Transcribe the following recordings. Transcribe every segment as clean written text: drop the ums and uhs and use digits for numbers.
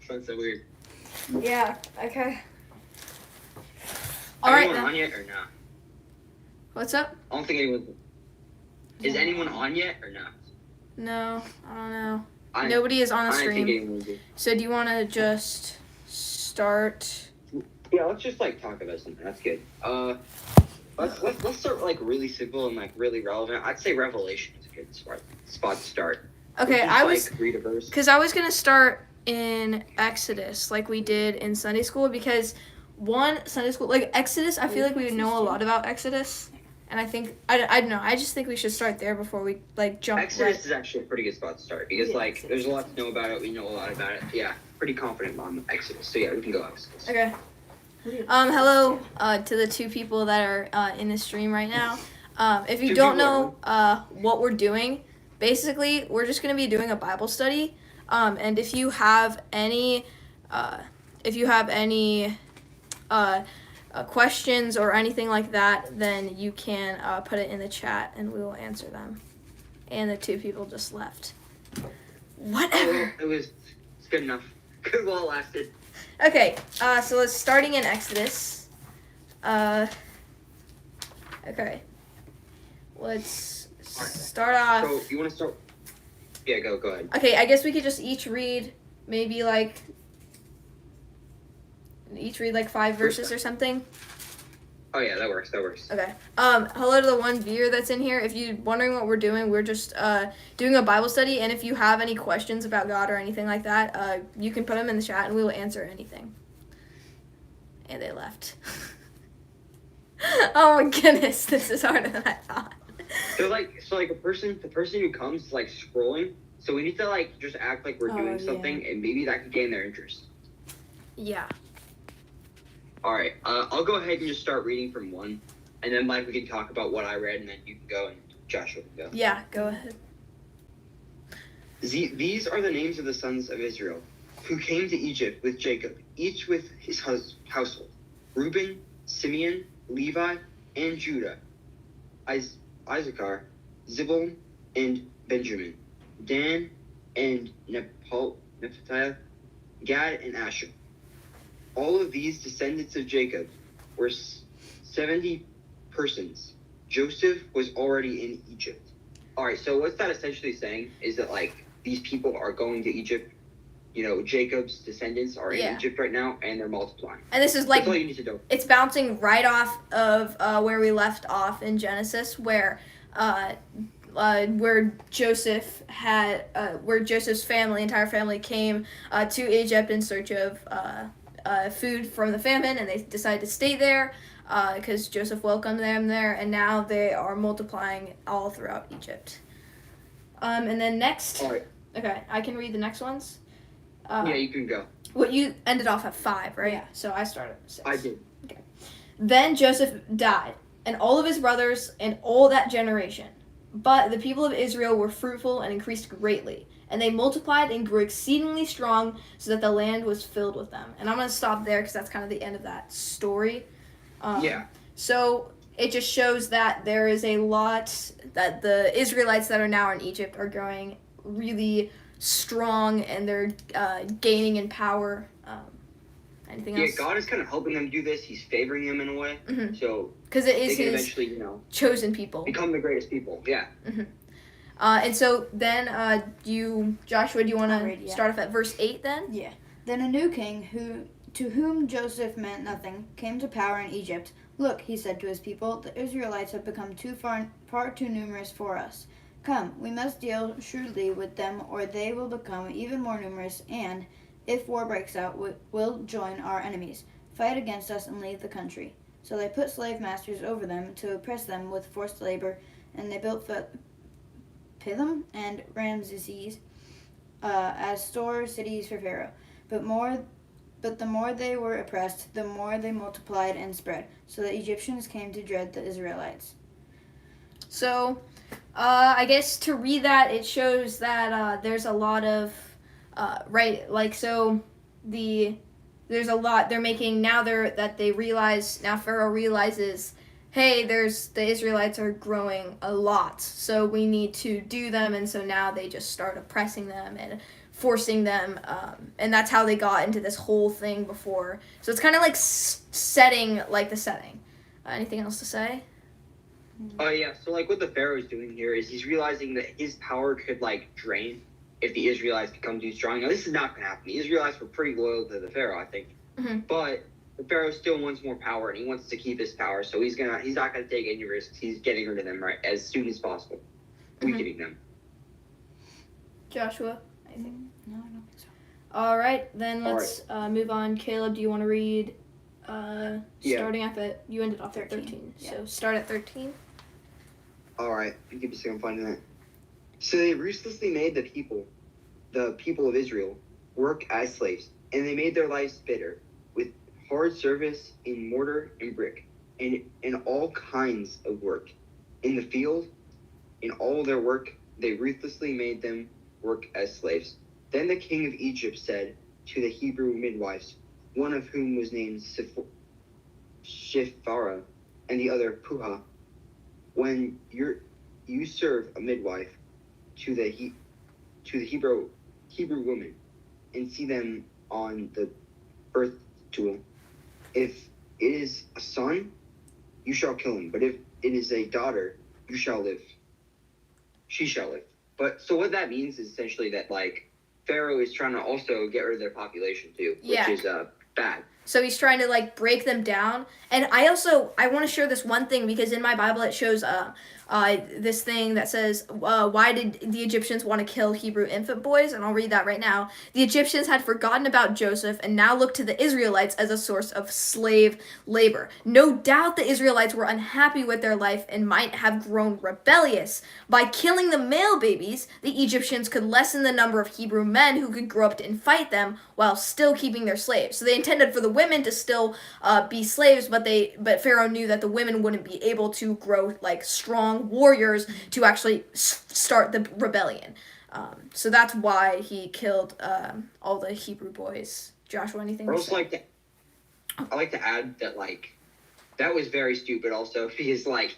Sounds so weird. Yeah, okay. All Alright, anyone on yet or no? What's up? I don't think anyone. Is anyone on yet or no? No, I don't know. Nobody is on the I don't think stream. anyone will be. So do you want to just start? Yeah, let's just like talk about something. That's good. Let's start like really simple and like really relevant. I'd say Revelation is a good spot to start. Okay, Just, read a verse. Because I was gonna start in Exodus like we did in Sunday school, because Sunday school, like Exodus, I feel like we would know a lot about Exodus, and I think I don't know. I just think we should start there before we like jump. Exodus is actually a pretty good spot to start because like there's a lot to know about it. We know a lot about it. Yeah, pretty confident on Exodus. So yeah, we can go Exodus. Okay. Hello to the two people that are in the stream right now. If you don't know what we're doing, basically we're just going to be doing a Bible study. And if you have any questions or anything like that, then you can put it in the chat and we will answer them. And the two people just left. Whatever. It's good enough. Good while it lasted. Okay, so let's starting in Exodus. Okay. Let's start off. So you want to start? Yeah, go ahead. Okay, I guess we could just each read maybe like 5 verses or something. Oh yeah, that works. Okay. Hello to the one viewer that's in here. If you're wondering what we're doing, we're just doing a Bible study, and if you have any questions about God or anything like that, you can put them in the chat, and we will answer anything. And they left. Oh my goodness, this is harder than I thought. So the person who comes is like scrolling. So we need to like just act like we're doing something, and maybe that could gain their interest. Yeah. All right, I'll go ahead and just start reading from 1, and then like we can talk about what I read, and then you can go and Joshua can go. Yeah, go ahead. These are the names of the sons of Israel, who came to Egypt with Jacob, each with his household: Reuben, Simeon, Levi, and Judah, Issachar, Zebulun, and Benjamin, Dan, and Naphtali, Gad, and Asher. All of these descendants of Jacob were 70 persons. Joseph was already in Egypt. All right, so what's that essentially saying is that, like, these people are going to Egypt. You know, Jacob's descendants are in Egypt right now, and they're multiplying. And this is like, that's all you need to know. It's bouncing right off of where we left off in Genesis, where Joseph's entire family came to Egypt in search of food from the famine, and they decided to stay there because Joseph welcomed them there, and now they are multiplying all throughout Egypt. And then next, all right. Okay, I can read the next ones. Yeah, you can go. Well, you ended off at 5, right? Yeah. So I started at 6. I did. Okay. Then Joseph died, and all of his brothers, and all that generation. But the people of Israel were fruitful and increased greatly, and they multiplied and grew exceedingly strong, so that the land was filled with them. And I'm going to stop there because that's kind of the end of that story. Yeah. So it just shows that there is a lot that the Israelites that are now in Egypt are growing really strong, and they're gaining in power. Anything else? Yeah, God is kind of helping them do this. He's favoring them in a way. Mm-hmm. So because it is they can his eventually, chosen people. become the greatest people. Yeah. Mm-hmm. And so then, Joshua, do you want to start off at verse 8 then? Yeah. Then a new king, to whom Joseph meant nothing, came to power in Egypt. Look, he said to his people, the Israelites have become far too numerous for us. Come, we must deal shrewdly with them, or they will become even more numerous, and, if war breaks out, we'll join our enemies, fight against us, and leave the country. So they put slave masters over them to oppress them with forced labor, and they built Pithom and Ramesses as store cities for Pharaoh. But the more they were oppressed, the more they multiplied and spread, so the Egyptians came to dread the Israelites. So, I guess to read that, it shows that there's a lot of, there's a lot they're making now now Pharaoh realizes, hey, the Israelites are growing a lot, so we need to do them, and so now they just start oppressing them and forcing them, and that's how they got into this whole thing before. So it's kind of like setting, like the setting. Anything else to say? Oh yeah, so like what the Pharaoh's doing here is he's realizing that his power could like drain if the Israelites become too strong. Now this is not gonna happen. The Israelites were pretty loyal to the Pharaoh, I think. Mm-hmm. But the Pharaoh still wants more power and he wants to keep his power, so he's not gonna take any risks. He's getting rid of them right as soon as possible. Weakening them. Joshua, anything? No, I don't think so. All right, then let's move on. Caleb, do you want to read starting at you ended off at 13. Yeah. So start at 13. Alright, give me a second, I'm finding that. So they ruthlessly made the people of Israel, work as slaves, and they made their lives bitter with hard service in mortar and brick, and in all kinds of work. In the field, in all their work, they ruthlessly made them work as slaves. Then the king of Egypt said to the Hebrew midwives, one of whom was named Shiphrah and the other Puah, when you serve a midwife to the Hebrew woman and see them on the birth stool, if it is a son, you shall kill him. But if it is a daughter, you shall live. She shall live. But so what that means is essentially that like Pharaoh is trying to also get rid of their population too, which is bad. So he's trying to like break them down. And I want to share this one thing because in my Bible it shows this thing that says, why did the Egyptians want to kill Hebrew infant boys? And I'll read that right now. The Egyptians had forgotten about Joseph and now looked to the Israelites as a source of slave labor. No doubt the Israelites were unhappy with their life and might have grown rebellious. By killing the male babies, the Egyptians could lessen the number of Hebrew men who could grow up and fight them while still keeping their slaves. So they intended for the women to still be slaves, but Pharaoh knew that the women wouldn't be able to grow like strong warriors to actually start the rebellion. So that's why he killed all the Hebrew boys. Joshua, anything? I like to add that like that was very stupid also because like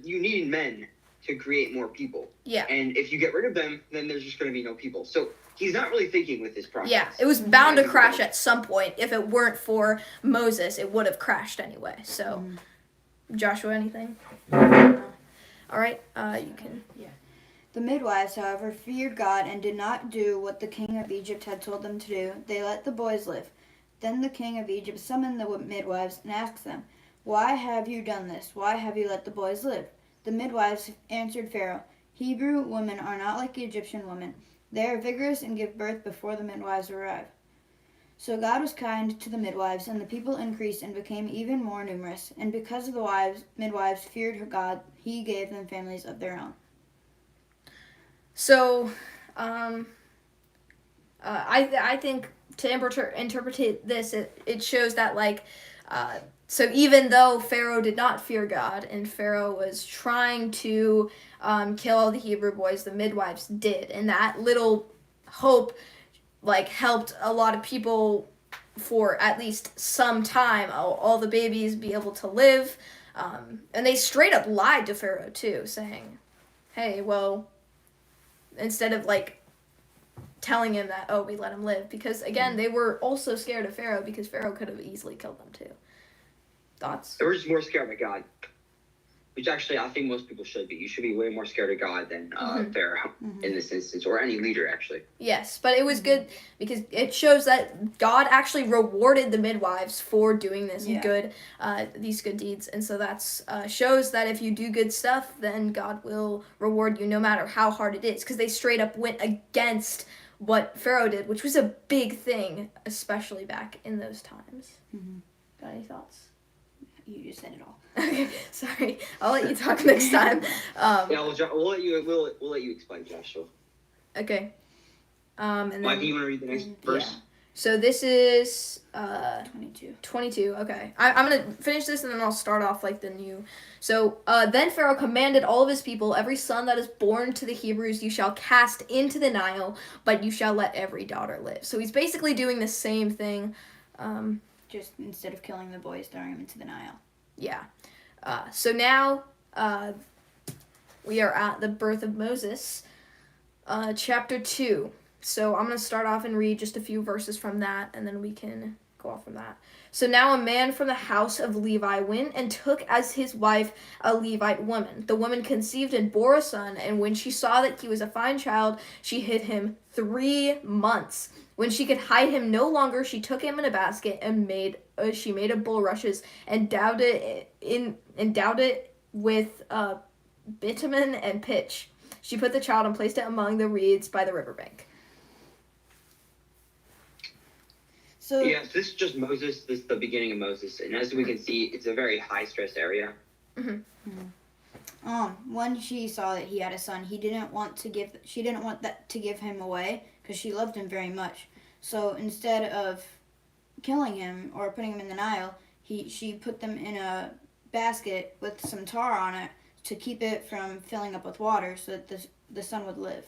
you need men to create more people. Yeah. And if you get rid of them, then there's just going to be no people. So he's not really thinking with this process. Yeah, it was bound to crash at some point. If it weren't for Moses, it would have crashed anyway. So, Joshua, anything? No. All right, you can. Yeah. The midwives, however, feared God and did not do what the king of Egypt had told them to do. They let the boys live. Then the king of Egypt summoned the midwives and asked them, "Why have you done this? Why have you let the boys live?" The midwives answered Pharaoh, "Hebrew women are not like Egyptian women. They are vigorous and give birth before the midwives arrive." So God was kind to the midwives, and the people increased and became even more numerous. And because of the midwives feared God, he gave them families of their own. So, I think to interpret this, it shows that like, so even though Pharaoh did not fear God and Pharaoh was trying to kill all the Hebrew boys, the midwives did, and that little hope like helped a lot of people for at least some time. All the babies be able to live, and they straight up lied to Pharaoh too, saying, "Hey, well," instead of like telling him that, "Oh, we let him live," because again they were also scared of Pharaoh because Pharaoh could have easily killed them too. Thoughts? They were just more scared of God, which actually I think most people should be. You should be way more scared of God than Pharaoh in this instance, or any leader actually. Yes, but it was good because it shows that God actually rewarded the midwives for doing this these good deeds, and so that's shows that if you do good stuff, then God will reward you no matter how hard it is, because they straight up went against what Pharaoh did, which was a big thing, especially back in those times. Got any thoughts? You just said it all. Okay, sorry. I'll let you talk next time. We'll let you explain, Joshua. Okay. And then, Mike, you want to read the next verse? Yeah. So this is 22. 22. Okay. I'm gonna finish this and then I'll start off like the new. So then Pharaoh commanded all of his people, "Every son that is born to the Hebrews you shall cast into the Nile, but you shall let every daughter live." So he's basically doing the same thing. Just instead of killing the boys, throwing them into the Nile. Yeah. So now we are at the birth of Moses, chapter 2. So I'm going to start off and read just a few verses from that, and then we can go off from that. So now a man from the house of Levi went and took as his wife a Levite woman. The woman conceived and bore a son, and when she saw that he was a fine child, she hid him 3 months. When she could hide him no longer, she took him in a basket and she made of bulrushes and endowed it with bitumen and pitch. She put the child and placed it among the reeds by the riverbank. So Yes, this is just Moses. This is the beginning of Moses, and as we can see, it's a very high-stress area. when she saw that he had a son, she didn't want to give him away because she loved him very much. So instead of killing him or putting him in the Nile, she put them in a basket with some tar on it to keep it from filling up with water so that the son would live.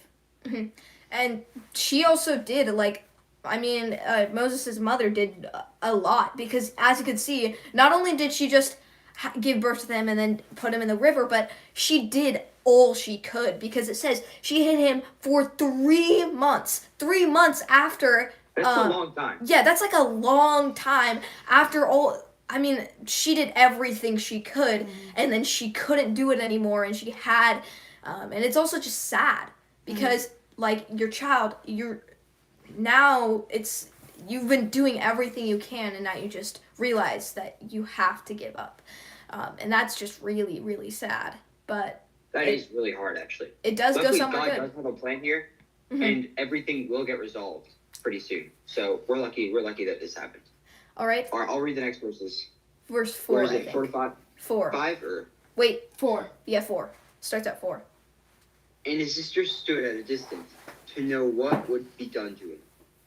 And she also did, Moses' mother did a lot, because as you could see, not only did she just give birth to them and then put him in the river, but she did all she could, because it says she hid him for 3 months. 3 months after. That's a long time. Yeah, that's like a long time after all. She did everything she could, and then she couldn't do it anymore, and she had, and it's also just sad, because, your child, you've been doing everything you can, and now you just realize that you have to give up. And that's just really, really sad. But that is really hard, actually. It does Luckily, go somewhere God good. does have a plan here, and everything will get resolved pretty soon. So we're lucky that this happened. All right. I'll read the next verses. Verse 4, Where is I it? think. 4 to 5? 4. 5 or? Wait, 4. Yeah, 4. Starts at 4. And his sister stood at a distance to know what would be done to him.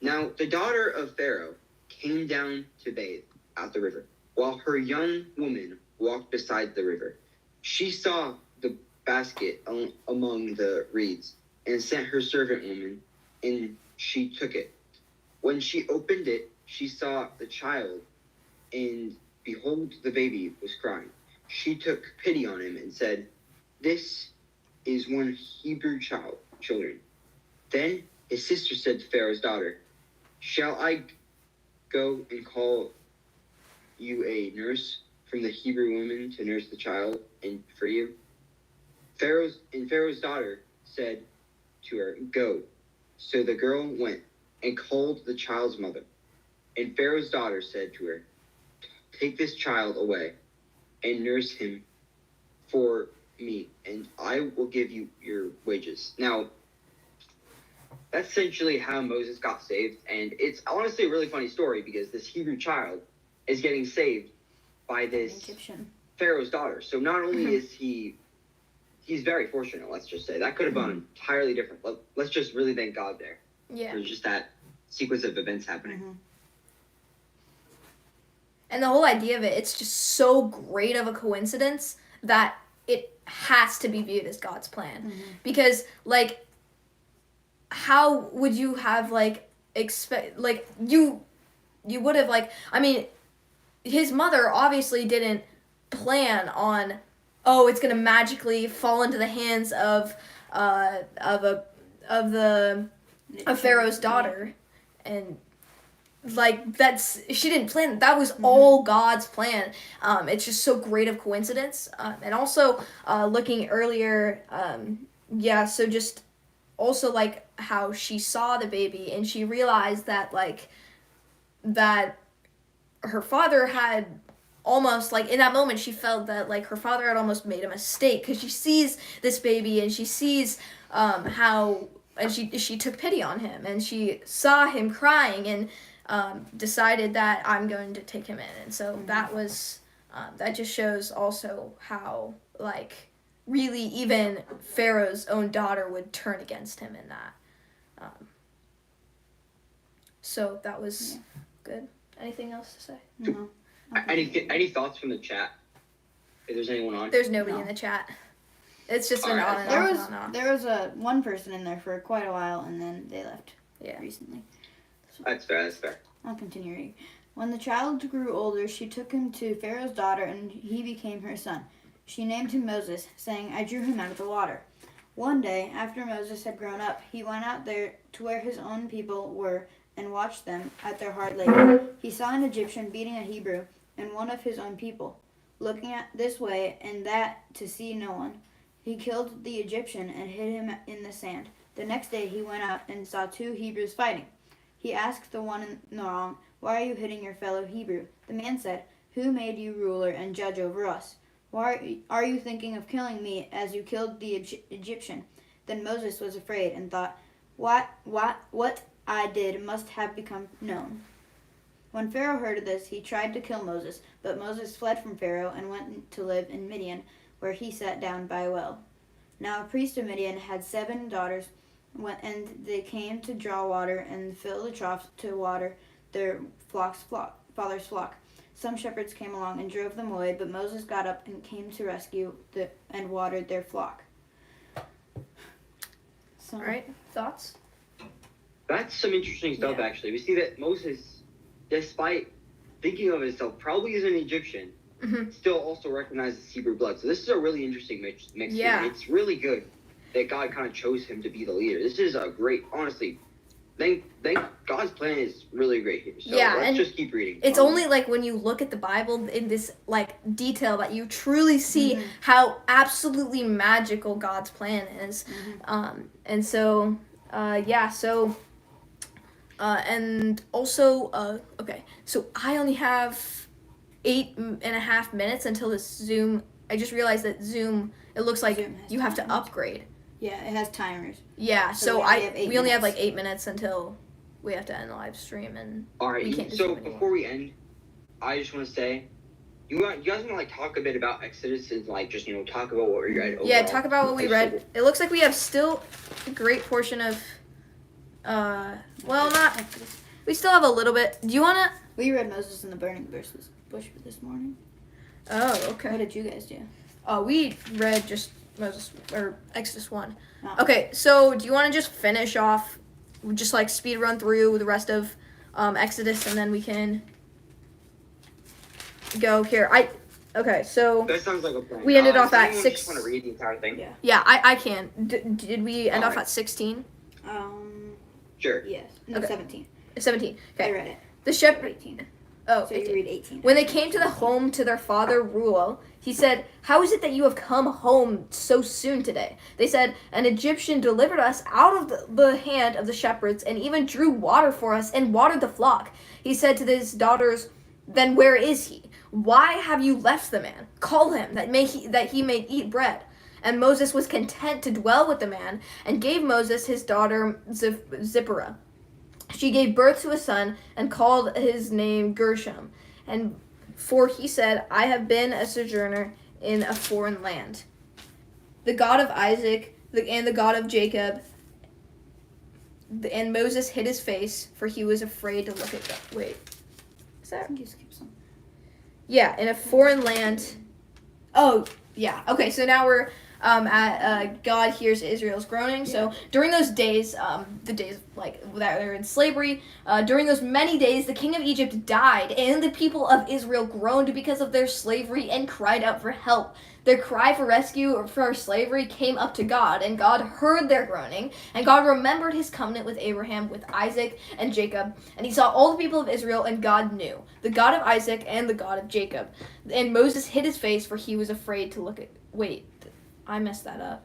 Now the daughter of Pharaoh came down to bathe at the river, while her young woman walked beside the river. She saw the basket among the reeds, and sent her servant woman, and she took it. When she opened it, she saw the child, and behold, the baby was crying. She took pity on him and said, "This is one Hebrew children." Then his sister said to Pharaoh's daughter, "Shall I go and call you a nurse from the Hebrew women to nurse the child and for you?" Pharaoh's daughter said to her, "Go." So the girl went and called the child's mother. And Pharaoh's daughter said to her, "Take this child away and nurse him for me, and I will give you your wages." Now, that's essentially how Moses got saved, and it's honestly a really funny story, because this Hebrew child is getting saved by this Egyptian. Pharaoh's daughter. So not only is he's very fortunate, let's just say. That could have gone entirely different. Let's just really thank God there. Yeah. There's just that sequence of events happening. And the whole idea of it's just so great of a coincidence that it has to be viewed as God's plan. Because, how would you have, you would have, his mother obviously didn't plan on, it's going to magically fall into the hands of Pharaoh's daughter. And, she didn't plan. That was all God's plan. It's just so great of coincidence. And also, looking earlier, so just also, how she saw the baby and she realized that, that her father had almost, in that moment, she felt that, her father had almost made a mistake, because she sees this baby and she sees how, and she took pity on him, and she saw him crying, and decided that I'm going to take him in. And so that was, that just shows also how, really even Pharaoh's own daughter would turn against him in that. So that was good. Anything else to say? No. Any thoughts from the chat? If there's anyone on? There's nobody in the chat. It's just been on and There off was and on and off. there was one person in there for quite a while, and then they left. Recently. That's fair. I'll continue reading. When the child grew older, she took him to Pharaoh's daughter, and he became her son. She named him Moses, saying, "I drew him out of the water." One day, after Moses had grown up, he went out there to where his own people were and watched them at their hard labor. He saw an Egyptian beating a Hebrew and one of his own people. Looking at this way and that to see no one, he killed the Egyptian and hid him in the sand. The next day he went out and saw 2 Hebrews fighting. He asked the one in the wrong, "Why are you hitting your fellow Hebrew?" The man said, "Who made you ruler and judge over us? Why are you thinking of killing me as you killed the Egyptian?" Then Moses was afraid and thought, What I did must have become known. When Pharaoh heard of this, he tried to kill Moses, but Moses fled from Pharaoh and went to live in Midian, where he sat down by a well. Now a priest of Midian had 7 daughters, and they came to draw water and fill the troughs to water their father's flock. Some shepherds came along and drove them away, but Moses got up and came to rescue and watered their flock. All right, thoughts? That's some interesting stuff, Yeah. actually. We see that Moses, despite thinking of himself probably as an Egyptian, still also recognizes Hebrew blood. So this is a really interesting mix Yeah. here. It's really good that God kind of chose him to be the leader. This is a great, honestly, thank God's plan is really great here. So Yeah, let's and just keep reading. It's only like when you look at the Bible in this like detail that you truly see how absolutely magical God's plan is. And so and also okay, so I only have 8.5 minutes until this Zoom. I just realized that Zoom, it looks like Zoom has you have to timers. upgrade. Yeah, it has timers. Yeah, So so we only have 8 we only have like minutes. 8 minutes until we have to end the live stream, and All right. we can't do So Zoom anymore. before we end, I just want to say, you guys want to like talk a bit about Exodus and like just talk about what we read. Yeah, overall? talk about what we read. It looks like we have still a great portion of we still have a little bit. Do you want to We read Moses and the burning bush this morning. Oh, What okay. did you guys do? We read just Moses or Exodus 1. Oh. Okay, so do you want to just finish off, just like speed run through the rest of Exodus, and then we can go here. Okay, so That sounds like a plan. We ended off does at anyone 6. Just want to read the entire thing. Yeah. Yeah, I can. Did we end off Alright. at 16? Sure. Yes. No, Okay. 17. 17. I Okay. read it. The shepherd. 18. Oh, So 18. you read 18. When they came to the home to their father Reuel, he said, "How is it that you have come home so soon today?" They said, "An Egyptian delivered us out of the hand of the shepherds and even drew water for us and watered the flock." He said to his daughters, "Then where is he? Why have you left the man? Call him, that he may eat bread." And Moses was content to dwell with the man, and gave Moses his daughter Zipporah. She gave birth to a son and called his name Gershom. And for he said, "I have been a sojourner in a foreign land." The God of Isaac and the God of Jacob. And Moses hid his face, for he was afraid to look at God. Wait. Is I that? think you skipped some. Yeah, in a foreign land. Oh, yeah. Okay, so now we're at God hears Israel's groaning. So during those days, the days like that they're in slavery, during those many days, the king of Egypt died, and the people of Israel groaned because of their slavery and cried out for help. Their cry for rescue or for slavery came up to God, and God heard their groaning, and God remembered his covenant with Abraham, with Isaac, and Jacob, and he saw all the people of Israel, and God knew, the God of Isaac and the God of Jacob. And Moses hid his face, for he was afraid to look at... Wait, I messed that up.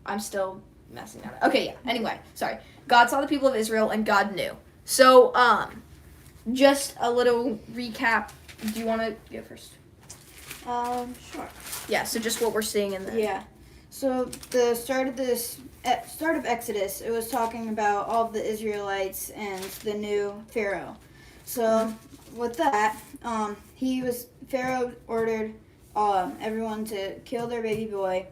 I'm still messing that up. Okay, yeah, anyway, sorry. God saw the people of Israel, and God knew. So, just a little recap. Do you want to go first? Sure. Yeah, so just what we're seeing in the... Yeah. So the start of Exodus, it was talking about all of the Israelites and the new Pharaoh. So with that, Pharaoh ordered everyone to kill their baby boy.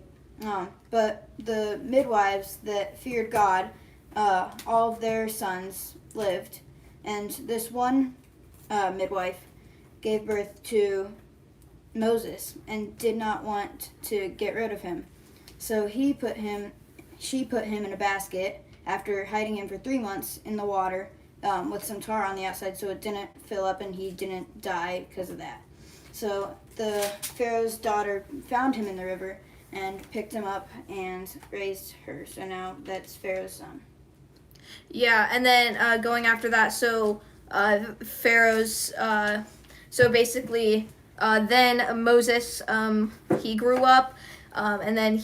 But the midwives that feared God, all of their sons lived, and this one midwife gave birth to Moses and did not want to get rid of him. So she put him in a basket after hiding him for 3 months in the water with some tar on the outside so it didn't fill up and he didn't die because of that. So the Pharaoh's daughter found him in the river and picked him up and raised her. So now that's Pharaoh's son. Yeah, and then going after that, so Pharaoh's, so basically, then Moses, he grew up, and then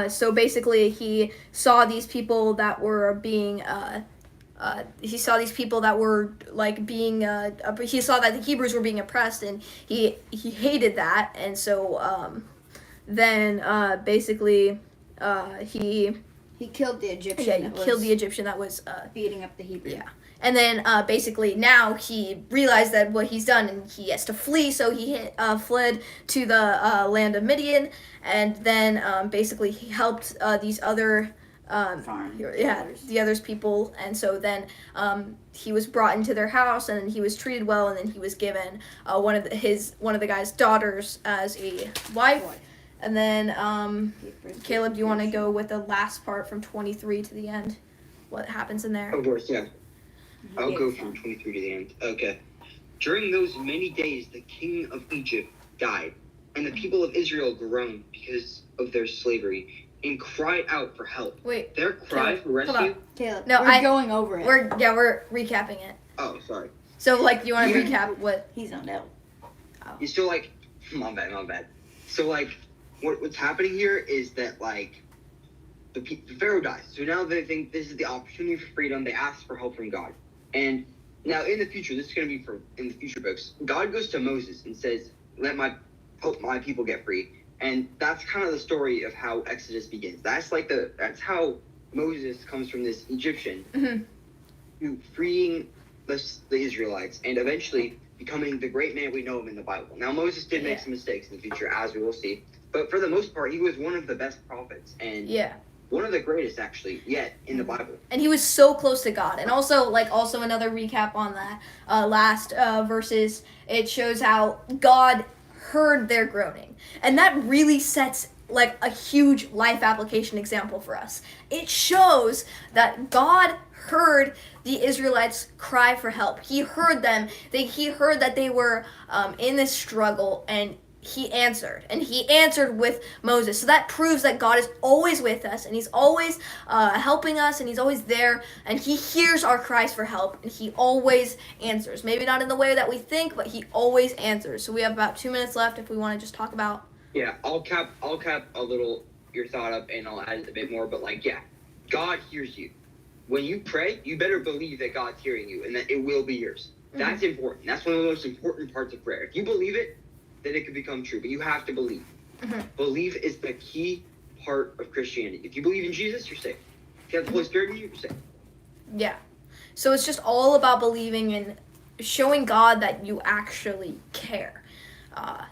so basically he saw these people that were being, he saw these people that were like being, he saw that the Hebrews were being oppressed, and he hated that, and so then basically He killed the Egyptian. yeah, he killed the Egyptian that was beating up the Hebrew. Yeah. And then basically now he realized that what he's done and he has to flee, so he fled to the land of Midian, and then basically he helped these other the others people, and so then he was brought into their house, and then he was treated well, and then he was given one of the guy's daughters as a wife. And then, Caleb, do you want to go with the last part from 23 to the end? What happens in there? Of course, yeah. I'll go from 23 to the end. Okay. During those many days, the king of Egypt died, and the people of Israel groaned because of their slavery and cried out for help. Wait. Their cry for rescue. Caleb, No, we're going over it. We're recapping it. Oh, sorry. So, like, you want to recap what? He's on out. You still like, my bad. So, like, what's happening here is that, like, the Pharaoh dies. So now they think this is the opportunity for freedom. They ask for help from God. And now in the future, this is going to be in the future books, God goes to Moses and says, let my people get free. And that's kind of the story of how Exodus begins. That's how Moses comes from this Egyptian to freeing the Israelites and eventually becoming the great man we know him in the Bible. Now, Moses did make some mistakes in the future, as we will see. But for the most part, he was one of the best prophets and one of the greatest, actually, yet in the Bible. And he was so close to God. And also another recap on that last verses, it shows how God heard their groaning. And that really sets like a huge life application example for us. It shows that God heard the Israelites cry for help. He heard them. He heard that they were in this struggle, and he answered. And he answered with Moses. So that proves that God is always with us, and he's always helping us, and he's always there, and he hears our cries for help, and he always answers. Maybe not in the way that we think, but he always answers. So we have about 2 minutes left if we want to just talk about. Yeah, I'll cap a little your thought up, and I'll add a bit more. But God hears you. When you pray, you better believe that God's hearing you and that it will be yours. Mm-hmm. That's important. That's one of the most important parts of prayer. If you believe it, then it can become true. But you have to believe. Mm-hmm. Believe is the key part of Christianity. If you believe in Jesus, you're saved. If you have the Holy Spirit in you, you're saved. Yeah. So it's just all about believing and showing God that you actually care. I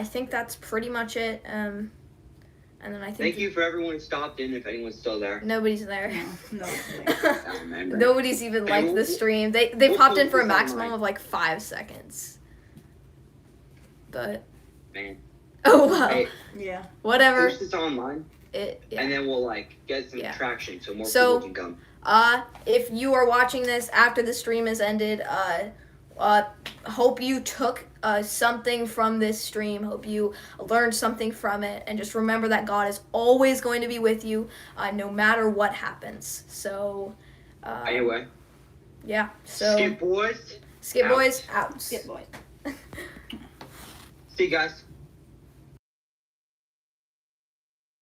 think that's pretty much it. And then I think thank you for everyone who stopped in, if anyone's still there. Nobody's there. No. Nobody's even liked the stream. They popped in for a maximum of like 5 seconds. But man. Oh well. Hey, yeah. Whatever. Post this online. And then we'll get some traction so more people can come. If you are watching this after the stream has ended, hope you took something from this stream. Hope you learned something from it, and just remember that God is always going to be with you, no matter what happens. So, anyway. Yeah. So. Skit Boys. Skit Boys out. Skit Boys. See you guys.